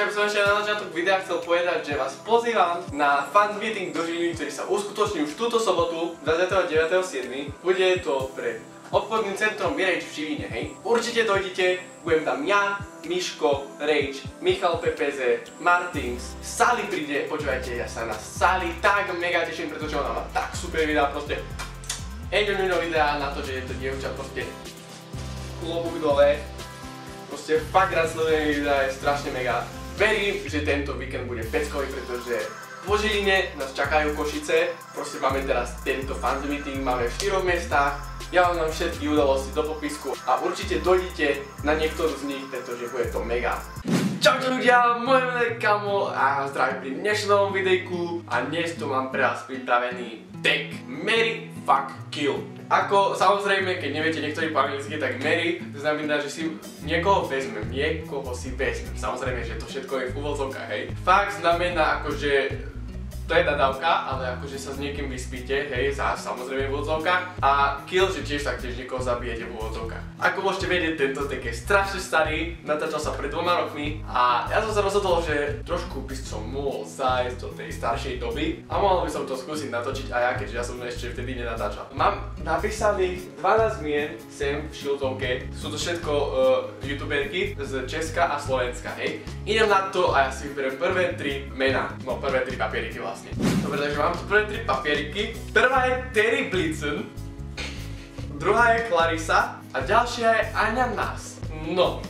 ja by som ešte na začiatok videa chcel povedať, že vás pozývam na fan meeting do Žiliny, ktorý sa uskutoční už túto sobotu 29.7. Bude to pred obchodným centrom Rage v Žiline, hej. Určite dojdite, budem tam ja, Miško, Rage, Michal PPZ, Martins, Sally príde, počúvajte, ja sa na Sally tak mega teším, pretože ona má tak super videá, proste enjoyno videá na to, že je to dievča, proste klobúk dole. Proste fakt rád sledujem videá, je strašne mega. Verím, že tento víkend bude peckový, pretože po Žiline nás čakajú Košice. Proste máme teraz tento fans meeting, máme v 4 mestách. Ja vám dám všetky udalosti do popisku a určite dojdite na niektorú z nich, pretože bude to mega. Čaute ľudia, moje meno je Kamo a zdravím pri dnešnom videjku a dnes tu mám pre vás pripravený deck Marry, Fuck, Kill. Ako samozrejme, keď neviete niektorí po anglicky, tak marry znamená, že si niekoho vezmem, samozrejme, že to všetko je v úvodzovkách, hej. Fuck znamená akože to je nadávka, ale akože sa s niekým vyspíte, hej, samozrejme v úvodzovkách. A kill, že tiež taktiež niekoho zabijete v úvodzovkách. Ako môžete vedieť, tento deck je strašne starý, natáčal sa pred 2 rokmi a ja som sa rozhodol, že trošku by som mohol zájsť do tej staršej doby a mohol by som to skúsiť natočiť aj ja, keďže ja som ešte vtedy nenatáčal. Mám napísaných 12 mien sem v šiltovke, sú to všetko youtuberky z Česka a Slovenska, hej. Idem na to a ja si vyberiem prvé 3 mená, no prvé 3 papieriky vlastne. Dobre, takže mám tu prvé 3 papieriky. Prvá je Terry Blitzen, druhá je Clarissa a ďalšia je Aňa Nás. No,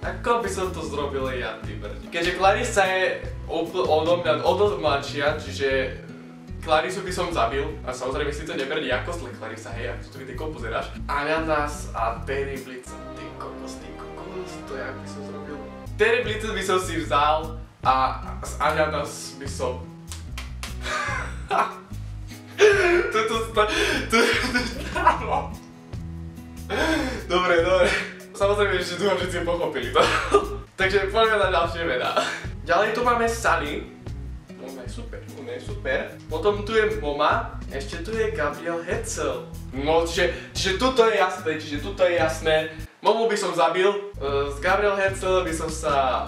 ako by som to zrobil ja, ty brdi. Keďže Clarissa je odo mňa o dosť mladšia, čiže Clarissu by som zabil. A samozrejme si to nebrdí, ako zle Clarissa, hej, ak tu videjko pozeráš. Aňa Nás a Terry Blitzen, ty kokos, to jak by som zrobil. Terry Blitzen by som si vzal a z Aňa Nás by som... Dobre. Samozrejme, že dúfam, že ste pochopili to. Takže poďme na ďalšie mená. Ďalej tu máme Sally. Ona je super. Potom tu je Moma. Ešte tu je Gabriel Hetzel. No, čiže tuto je jasné. Momu by som zabil. Z Gabriel Hetzel by som sa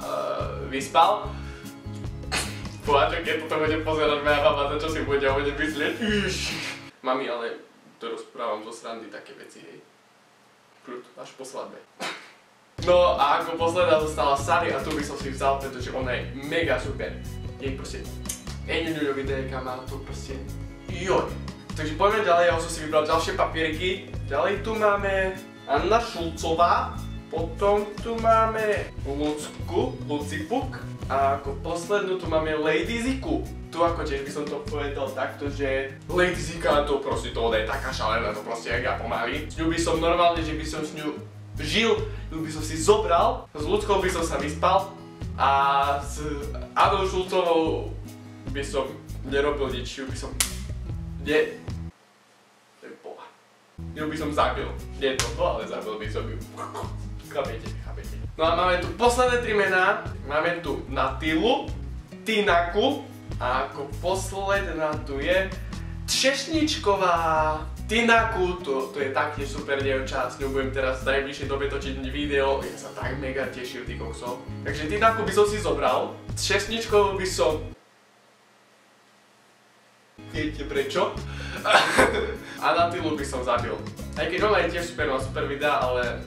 vyspal. Pováčo, keď toto bude pozerať moja mama, to čo si bude myslieť. Mami, ale to rozprávam zo srandy také veci, hej. Kľud, až po svadbe. No a ako posledná zostala Sally a tu by som si vzal, pretože ona je mega super. Jej proste enjoyno videjka má to proste joj. Takže poďme ďalej, ja som si vybral ďalšie papieriky. Ďalej tu máme Anna Šulcová. Potom tu máme Lucipuk a ako poslednú tu máme Lady Ziku. Tu ako tiež by som to povedal takto, že Lady Zika to proste to je taká šalená, to proste jak ja pomaly. S ňou by som normálne, že by som s ňou žil, ju by som si zobral, s ľudskou by som sa vyspal a s Anou Šulcovou by som nerobil nič, ju by som... Nie... To je boha. Ju by som zabil. Nie toto, ale zabil by som ju. Chápete. No a máme tu posledné 3 mená. Máme tu Natilu, Tinaku a ako posledná tu je Třešničková. Tinaku, to je taktiež super dievča, s ňou budem teraz v najbližšej dobe točiť video. Ja sa tak mega teším, ty koksov. Takže Tinaku by som si zobral. Třešničkovú by som... Viete prečo? A Natilu by som zabil. Aj keď ona je tiež super, má super videá, ale...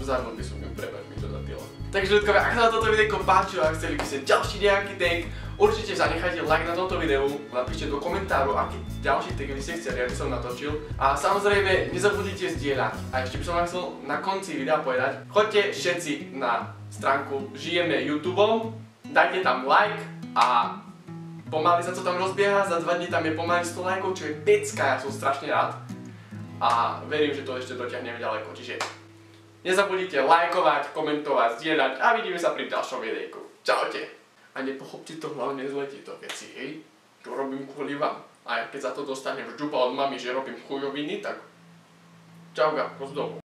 Zabil by som ju, prepáč mi to Natila. Takže ľudkovia, ak sa vám toto videjko páčilo a chceli by ste ďalší nejaký deck, určite zanechajte like na tomto videu, napíšte do komentáru, aký ďalší deck by ste chceli, aby som natočil. A samozrejme, nezabudnite zdieľať. A ešte by som vám chcel na konci videa povedať, choďte všetci na stránku Žijeme YouTubeom, dajte tam like a pomaly sa to tam rozbieha, za 2 dní tam je pomaly 100 lajkov, čo je pecka, ja som strašne rád. A verím, že to ešte dotiahneme ďaleko, čiže nezabudnite lajkovať, komentovať, zdieľať a vidíme sa pri ďalšom videjku. Čaute! A nepochopte to hlavne zle tieto veci, hej? To robím kvôli vám. A keď za to dostanem žďupa od mami, že robím chujoviny, tak čauka, poz domu.